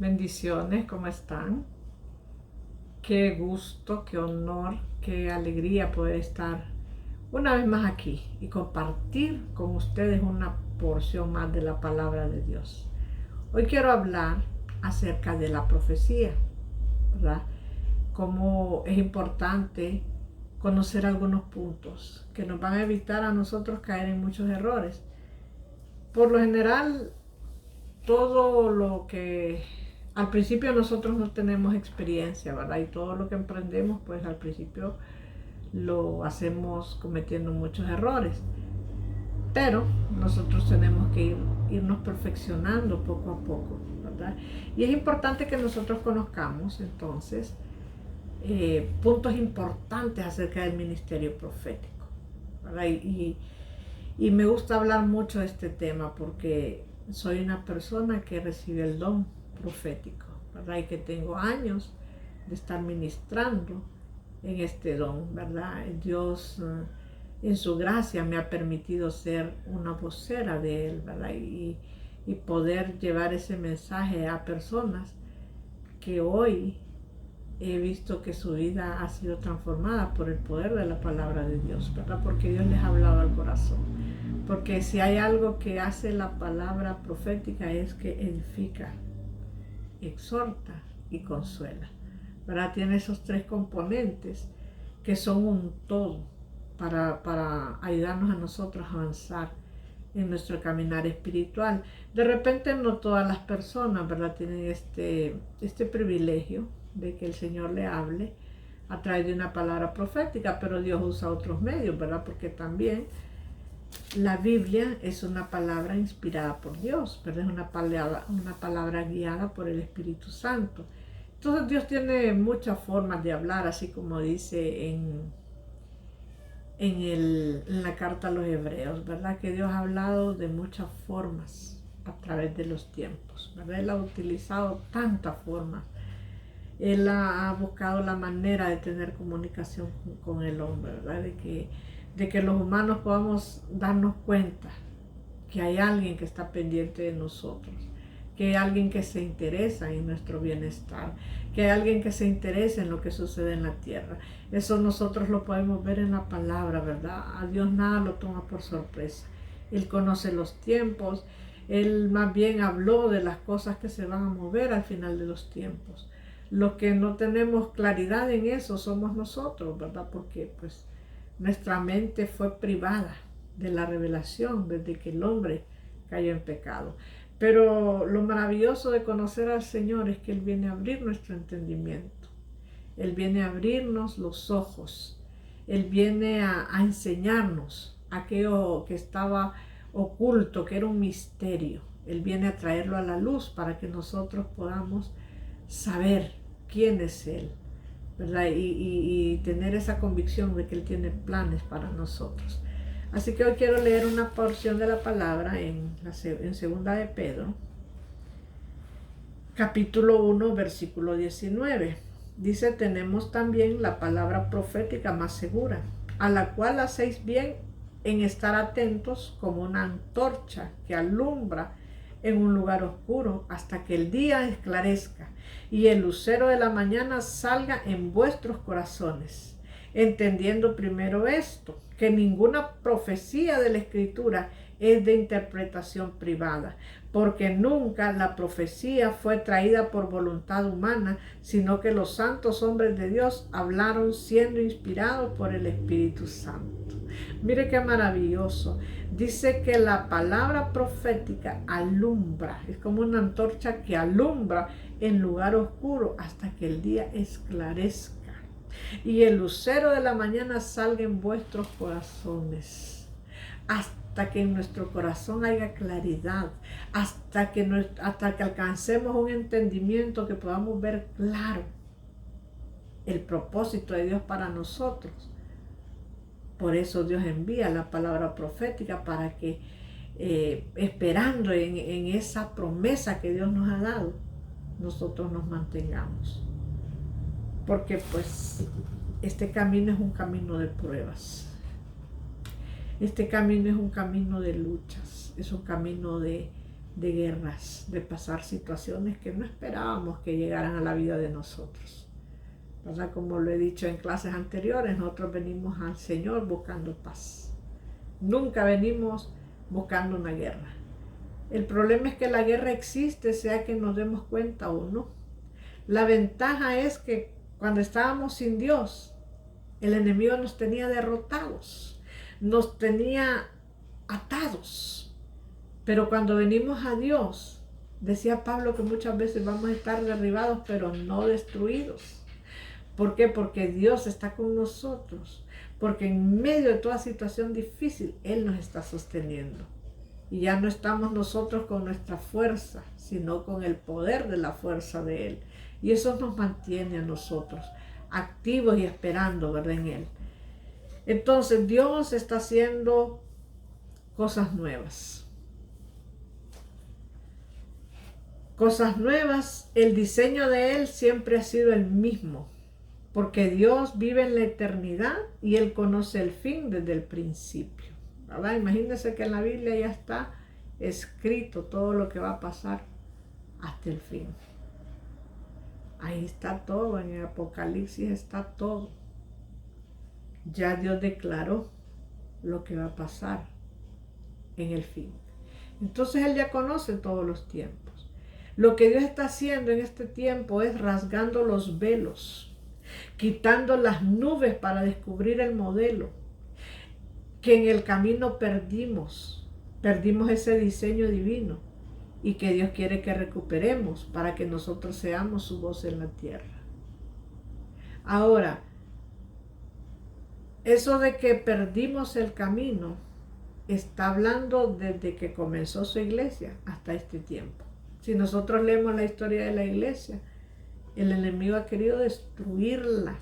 Bendiciones, ¿cómo están? Qué gusto, qué honor, qué alegría poder estar una vez más aquí y compartir con ustedes una porción más de la palabra de Dios. Hoy quiero hablar acerca de la profecía, ¿verdad? Cómo es importante conocer algunos puntos que nos van a evitar a nosotros caer en muchos errores. Por lo general, todo lo que al principio nosotros no tenemos experiencia, ¿verdad? Y todo lo que emprendemos, pues al principio lo hacemos cometiendo muchos errores. Pero nosotros tenemos que irnos perfeccionando poco a poco, ¿verdad? Y es importante que nosotros conozcamos entonces puntos importantes acerca del ministerio profético, ¿verdad? Y me gusta hablar mucho de este tema porque soy una persona que recibe el don profético, ¿verdad? Y que tengo años de estar ministrando en este don, ¿verdad? Dios en su gracia me ha permitido ser una vocera de Él, ¿verdad? Y poder llevar ese mensaje a personas que hoy he visto que su vida ha sido transformada por el poder de la palabra de Dios, ¿verdad? Porque Dios les ha hablado al corazón. Porque si hay algo que hace la palabra profética es que edifica, exhorta y consuela, ¿verdad? Tiene esos tres componentes que son un todo para ayudarnos a nosotros a avanzar en nuestro caminar espiritual. De repente no todas las personas, ¿verdad?, tienen este privilegio de que el Señor le hable a través de una palabra profética, pero Dios usa otros medios, ¿verdad? Porque también la Biblia es una palabra inspirada por Dios, ¿verdad? Es una palabra guiada por el Espíritu Santo. Entonces Dios tiene muchas formas de hablar, así como dice en la carta a los Hebreos, ¿verdad? Que Dios ha hablado de muchas formas a través de los tiempos, ¿verdad? Él ha utilizado tantas formas. Él ha buscado la manera de tener comunicación con el hombre, ¿verdad? De que los humanos podamos darnos cuenta que hay alguien que está pendiente de nosotros, que hay alguien que se interesa en nuestro bienestar, que hay alguien que se interesa en lo que sucede en la tierra. Eso nosotros lo podemos ver en la palabra, ¿verdad? A Dios nada lo toma por sorpresa. Él conoce los tiempos, Él más bien habló de las cosas que se van a mover al final de los tiempos. Los que no tenemos claridad en eso somos nosotros, ¿verdad? Porque pues nuestra mente fue privada de la revelación desde que el hombre cayó en pecado. Pero lo maravilloso de conocer al Señor es que Él viene a abrir nuestro entendimiento. Él viene a abrirnos los ojos. Él viene a enseñarnos aquello que estaba oculto, que era un misterio. Él viene a traerlo a la luz para que nosotros podamos saber quién es Él, ¿verdad? Y tener esa convicción de que Él tiene planes para nosotros. Así que hoy quiero leer una porción de la palabra en segunda de Pedro, capítulo 1, versículo 19. Dice: tenemos también la palabra profética más segura, a la cual hacéis bien en estar atentos como una antorcha que alumbra en un lugar oscuro hasta que el día esclarezca y el lucero de la mañana salga en vuestros corazones, entendiendo primero esto, que ninguna profecía de la Escritura es de interpretación privada, porque nunca la profecía fue traída por voluntad humana, sino que los santos hombres de Dios hablaron siendo inspirados por el Espíritu Santo. Mire qué maravilloso. Dice que la palabra profética alumbra, es como una antorcha que alumbra en lugar oscuro hasta que el día esclarezca y el lucero de la mañana salga en vuestros corazones. Hasta que en nuestro corazón haya claridad, hasta que alcancemos un entendimiento, que podamos ver claro el propósito de Dios para nosotros. Por eso Dios envía la palabra profética para que, esperando en esa promesa que Dios nos ha dado, nosotros nos mantengamos. Porque pues este camino es un camino de pruebas. Este camino es un camino de luchas, es un camino de de guerras, de pasar situaciones que no esperábamos que llegaran a la vida de nosotros. ¿Verdad? Como lo he dicho en clases anteriores, nosotros venimos al Señor buscando paz. Nunca venimos buscando una guerra. El problema es que la guerra existe, sea que nos demos cuenta o no. La ventaja es que cuando estábamos sin Dios, el enemigo nos tenía derrotados, nos tenía atados. Pero cuando venimos a Dios, decía Pablo que muchas veces vamos a estar derribados, pero no destruidos. ¿Por qué? Porque Dios está con nosotros, porque en medio de toda situación difícil, Él nos está sosteniendo. Y ya no estamos nosotros con nuestra fuerza, sino con el poder de la fuerza de Él. Y eso nos mantiene a nosotros activos y esperando, ¿verdad? En Él. Entonces Dios está haciendo cosas nuevas. Cosas nuevas, el diseño de Él siempre ha sido el mismo, porque Dios vive en la eternidad y Él conoce el fin desde el principio. ¿Verdad? Imagínense que en la Biblia ya está escrito todo lo que va a pasar hasta el fin. Ahí está todo, en el Apocalipsis está todo. Ya Dios declaró lo que va a pasar en el fin. Entonces Él ya conoce todos los tiempos. Lo que Dios está haciendo en este tiempo es rasgando los velos, quitando las nubes para descubrir el modelo que en el camino perdimos ese diseño divino y que Dios quiere que recuperemos para que nosotros seamos su voz en la tierra. Ahora, eso de que perdimos el camino está hablando desde que comenzó su iglesia hasta este tiempo. Si nosotros leemos la historia de la iglesia, el enemigo ha querido destruirla.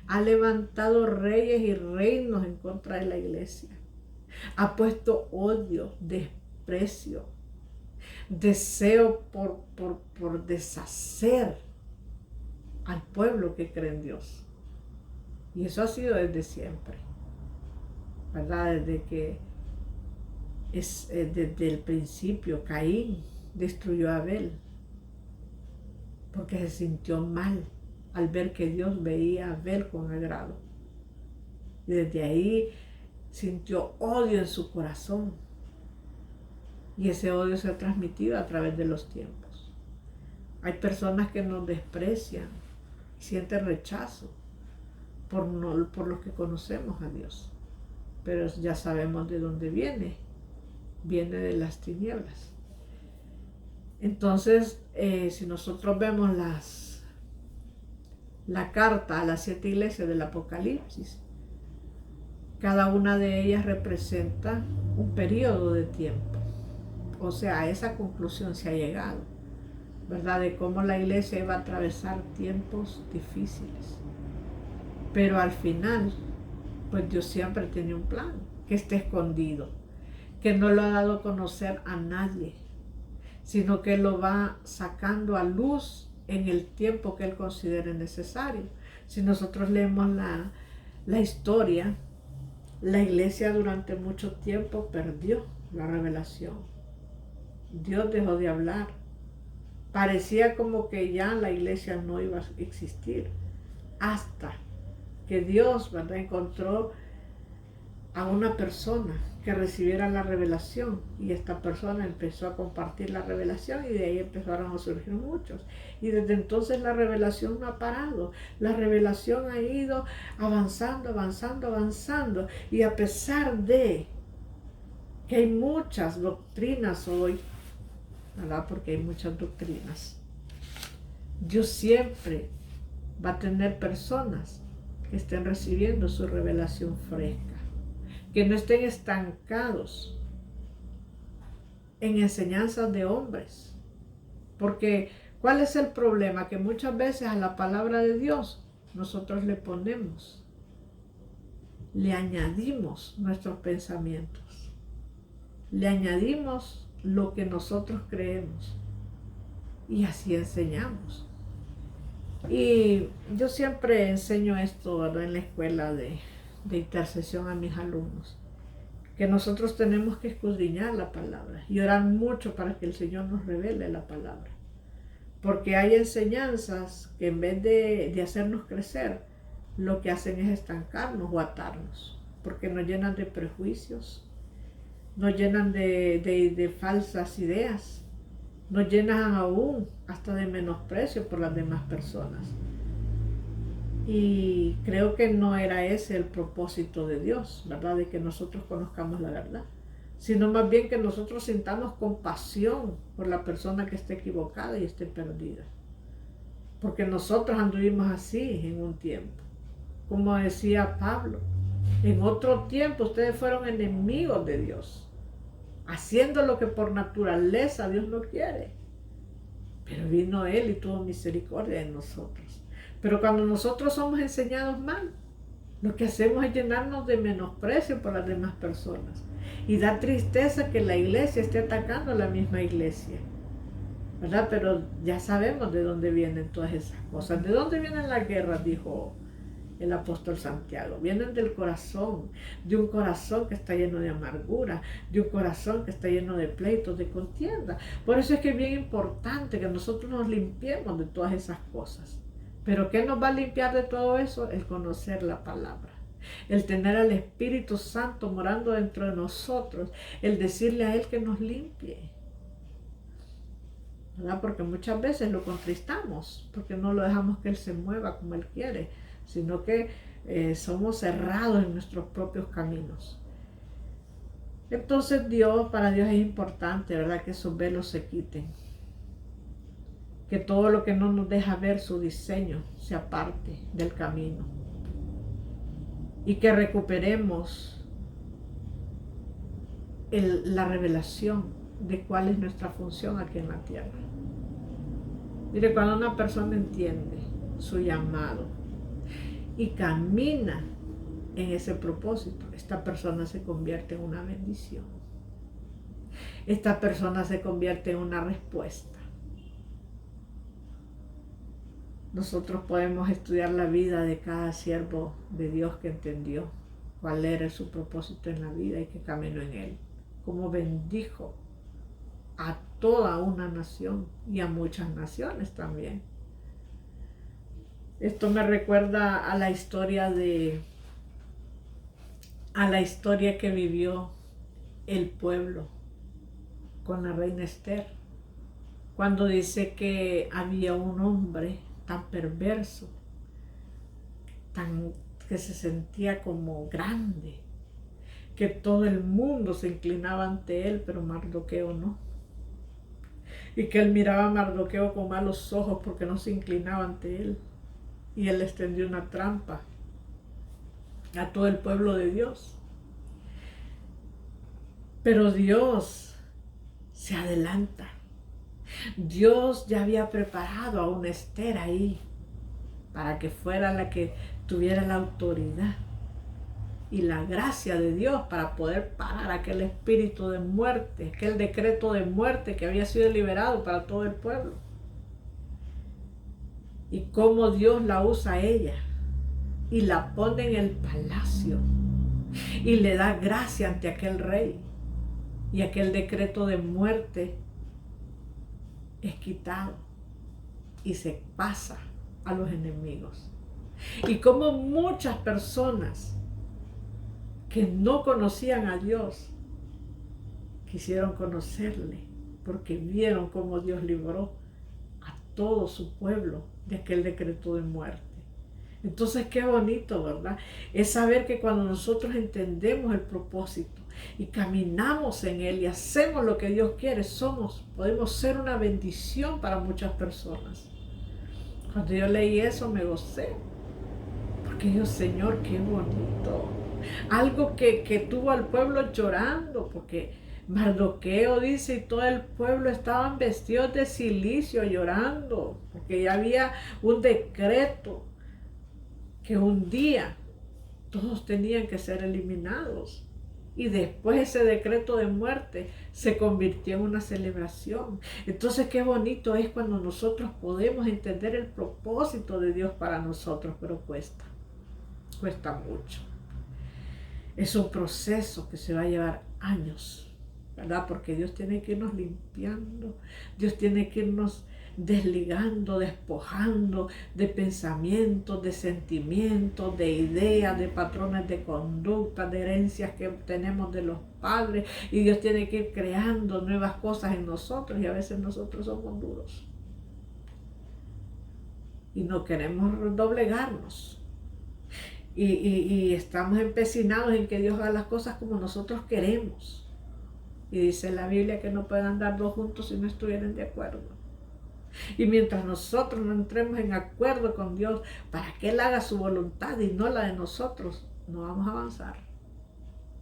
Ha levantado reyes y reinos en contra de la iglesia. Ha puesto odio, desprecio, deseo por deshacer al pueblo que cree en Dios. Y eso ha sido desde siempre, ¿verdad? Desde el principio, Caín destruyó a Abel porque se sintió mal al ver que Dios veía a Abel con agrado. Y desde ahí sintió odio en su corazón. Y ese odio se ha transmitido a través de los tiempos. Hay personas que nos desprecian, sienten rechazo por los que conocemos a Dios. Pero ya sabemos de dónde viene. Viene de las tinieblas. Entonces, si nosotros vemos la carta a las 7 iglesias del Apocalipsis, cada una de ellas representa un periodo de tiempo. O sea, a esa conclusión se ha llegado, ¿verdad? De cómo la iglesia iba a atravesar tiempos difíciles. Pero al final, pues Dios siempre tiene un plan que está escondido, que no lo ha dado a conocer a nadie, sino que lo va sacando a luz en el tiempo que Él considere necesario. Si nosotros leemos la historia, la iglesia durante mucho tiempo perdió la revelación. Dios dejó de hablar. Parecía como que ya la iglesia no iba a existir, hasta que Dios, ¿verdad?, encontró a una persona que recibiera la revelación, y esta persona empezó a compartir la revelación, y de ahí empezaron a surgir muchos, y desde entonces la revelación no ha parado. La revelación ha ido avanzando, avanzando, avanzando, y a pesar de que hay muchas doctrinas hoy, ¿verdad?, porque hay muchas doctrinas, Dios siempre va a tener personas que estén recibiendo su revelación fresca, que no estén estancados en enseñanzas de hombres. Porque, ¿cuál es el problema? Que muchas veces a la palabra de Dios nosotros le añadimos nuestros pensamientos, le añadimos lo que nosotros creemos, y así enseñamos. Y yo siempre enseño esto, ¿verdad?, en la escuela de intercesión a mis alumnos, que nosotros tenemos que escudriñar la palabra y orar mucho para que el Señor nos revele la palabra. Porque hay enseñanzas que en vez de hacernos crecer, lo que hacen es estancarnos o atarnos, porque nos llenan de prejuicios, nos llenan de falsas ideas, nos llenan aún hasta de menosprecio por las demás personas. Y creo que no era ese el propósito de Dios, ¿verdad? De que nosotros conozcamos la verdad, sino más bien que nosotros sintamos compasión por la persona que esté equivocada y esté perdida. Porque nosotros anduvimos así en un tiempo. Como decía Pablo, en otro tiempo ustedes fueron enemigos de Dios, haciendo lo que por naturaleza Dios no quiere. Pero vino Él y tuvo misericordia de nosotros. Pero cuando nosotros somos enseñados mal, lo que hacemos es llenarnos de menosprecio por las demás personas. Y da tristeza que la iglesia esté atacando a la misma iglesia, ¿verdad? Pero ya sabemos de dónde vienen todas esas cosas. ¿De dónde vienen las guerras? Dijo el apóstol Santiago. Vienen del corazón, de un corazón que está lleno de amargura, de un corazón que está lleno de pleitos, de contienda. Por eso es que es bien importante que nosotros nos limpiemos de todas esas cosas. Pero ¿qué nos va a limpiar de todo eso? El conocer la palabra, el tener al Espíritu Santo morando dentro de nosotros, el decirle a Él que nos limpie, ¿verdad? Porque muchas veces lo contristamos, porque no lo dejamos que Él se mueva como Él quiere, sino que somos cerrados en nuestros propios caminos. Entonces para Dios es importante, ¿verdad? Que esos velos se quiten, que todo lo que no nos deja ver su diseño se aparte del camino y que recuperemos la revelación de cuál es nuestra función aquí en la tierra. Mire, cuando una persona entiende su llamado y camina en ese propósito, esta persona se convierte en una bendición. Esta persona se convierte en una respuesta. Nosotros podemos estudiar la vida de cada siervo de Dios que entendió cuál era su propósito en la vida y que caminó en él. Cómo bendijo a toda una nación y a muchas naciones también. Esto me recuerda a la historia que vivió el pueblo con la reina Esther, cuando dice que había un hombre tan perverso, que se sentía como grande, que todo el mundo se inclinaba ante él, pero Mardoqueo no. Y que él miraba a Mardoqueo con malos ojos porque no se inclinaba ante él. Y él extendió una trampa a todo el pueblo de Dios. Pero Dios se adelanta. Dios ya había preparado a una Esther ahí para que fuera la que tuviera la autoridad y la gracia de Dios para poder parar aquel espíritu de muerte, aquel decreto de muerte que había sido liberado para todo el pueblo. Y cómo Dios la usa a ella y la pone en el palacio y le da gracia ante aquel rey, y aquel decreto de muerte es quitado y se pasa a los enemigos. Y como muchas personas que no conocían a Dios quisieron conocerle, porque vieron cómo Dios libró a todo su pueblo de aquel decreto de muerte. Entonces qué bonito, ¿verdad? Es saber que cuando nosotros entendemos el propósito y caminamos en él y hacemos lo que Dios quiere, podemos ser una bendición para muchas personas. Cuando yo leí eso me gocé, porque yo, Señor, qué bonito. Algo que tuvo al pueblo llorando, porque Mardoqueo dice, y todo el pueblo estaban vestidos de cilicio llorando, porque ya había un decreto que un día todos tenían que ser eliminados. Y después ese decreto de muerte se convirtió en una celebración. Entonces qué bonito es cuando nosotros podemos entender el propósito de Dios para nosotros, pero cuesta mucho. Es un proceso que se va a llevar años, ¿verdad? Porque Dios tiene que irnos limpiando, Dios tiene que irnos desligando, despojando de pensamientos, de sentimientos, de ideas, de patrones de conducta, de herencias que tenemos de los padres, y Dios tiene que ir creando nuevas cosas en nosotros, y a veces nosotros somos duros y no queremos doblegarnos. Y estamos empecinados en que Dios haga las cosas como nosotros queremos. Y dice la Biblia que no pueden andar dos juntos si no estuvieran de acuerdo. Y mientras nosotros no entremos en acuerdo con Dios para que Él haga su voluntad y no la de nosotros, no vamos a avanzar.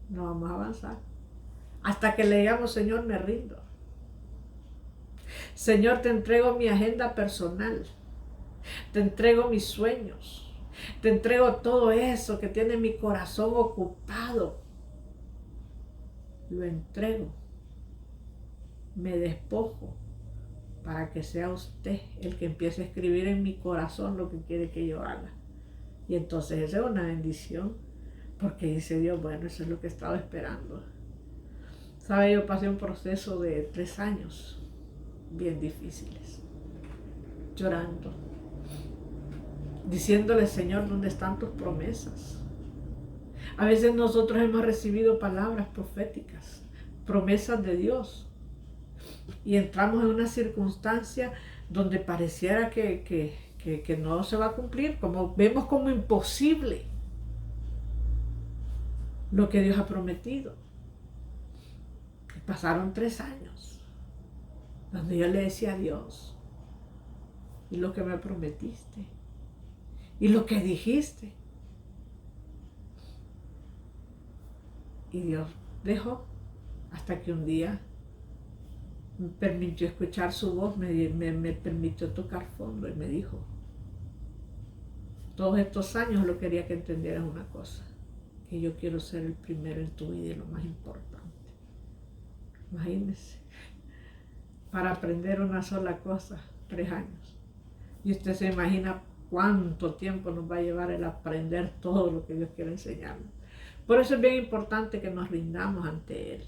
No vamos a avanzar. Hasta que le digamos, Señor, me rindo. Señor, te entrego mi agenda personal. Te entrego mis sueños. Te entrego todo eso que tiene mi corazón ocupado. Lo entrego. Me despojo para que sea usted el que empiece a escribir en mi corazón lo que quiere que yo haga. Y entonces esa es una bendición, porque dice Dios, bueno, eso es lo que estaba esperando. ¿Sabe? Yo pasé un proceso de 3 años bien difíciles, llorando, diciéndole, Señor, ¿dónde están tus promesas? A veces nosotros hemos recibido palabras proféticas, promesas de Dios, y entramos en una circunstancia donde pareciera que no se va a cumplir, como vemos como imposible lo que Dios ha prometido. Y pasaron 3 años donde yo le decía a Dios, y lo que me prometiste, y lo que dijiste. Y Dios dejó hasta que un día me permitió escuchar su voz, me permitió tocar fondo y me dijo, todos estos años lo quería que entendieras una cosa, que yo quiero ser el primero en tu vida y lo más importante. Imagínense, para aprender una sola cosa, 3 años. Y usted se imagina cuánto tiempo nos va a llevar el aprender todo lo que Dios quiere enseñarnos. Por eso es bien importante que nos rindamos ante Él.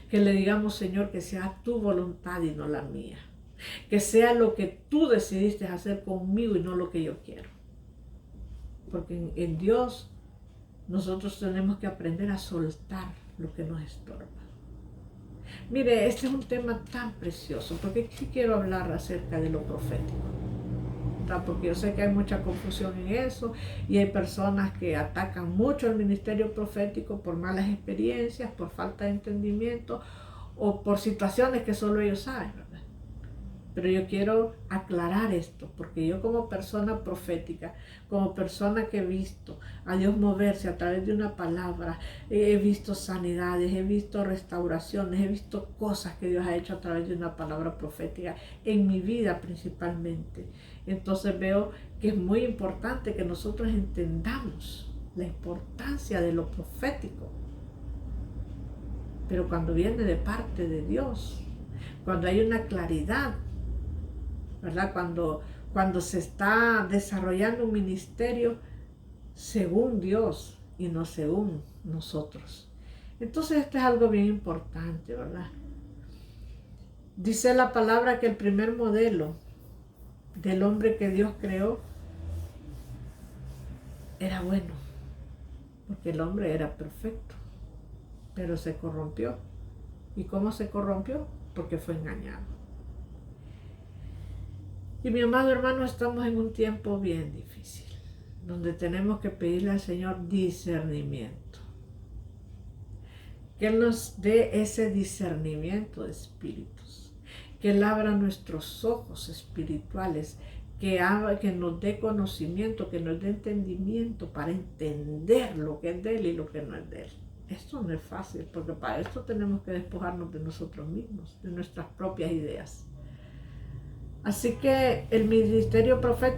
Que le digamos, Señor, que sea tu voluntad y no la mía. Que sea lo que tú decidiste hacer conmigo y no lo que yo quiero. Porque en Dios nosotros tenemos que aprender a soltar lo que nos estorba. Mire, este es un tema tan precioso, porque sí quiero hablar acerca de lo profético. Porque yo sé que hay mucha confusión en eso y hay personas que atacan mucho el ministerio profético por malas experiencias, por falta de entendimiento o por situaciones que solo ellos saben, ¿verdad? Pero yo quiero aclarar esto, porque yo como persona profética, como persona que he visto a Dios moverse a través de una palabra, he visto sanidades, he visto restauraciones, he visto cosas que Dios ha hecho a través de una palabra profética en mi vida principalmente. Entonces veo que es muy importante que nosotros entendamos la importancia de lo profético. Pero cuando viene de parte de Dios, cuando hay una claridad, ¿verdad? Cuando se está desarrollando un ministerio según Dios y no según nosotros. Entonces esto es algo bien importante, ¿verdad? Dice la palabra que el primer modelo del hombre que Dios creó era bueno, porque el hombre era perfecto, pero se corrompió. ¿Y cómo se corrompió? Porque fue engañado. Y mi amado hermano, estamos en un tiempo bien difícil, donde tenemos que pedirle al Señor discernimiento. Que Él nos dé ese discernimiento de espíritus, que Él abra nuestros ojos espirituales, que nos dé conocimiento, que nos dé entendimiento para entender lo que es de Él y lo que no es de Él. Esto no es fácil, porque para esto tenemos que despojarnos de nosotros mismos, de nuestras propias ideas. Así que el ministerio profético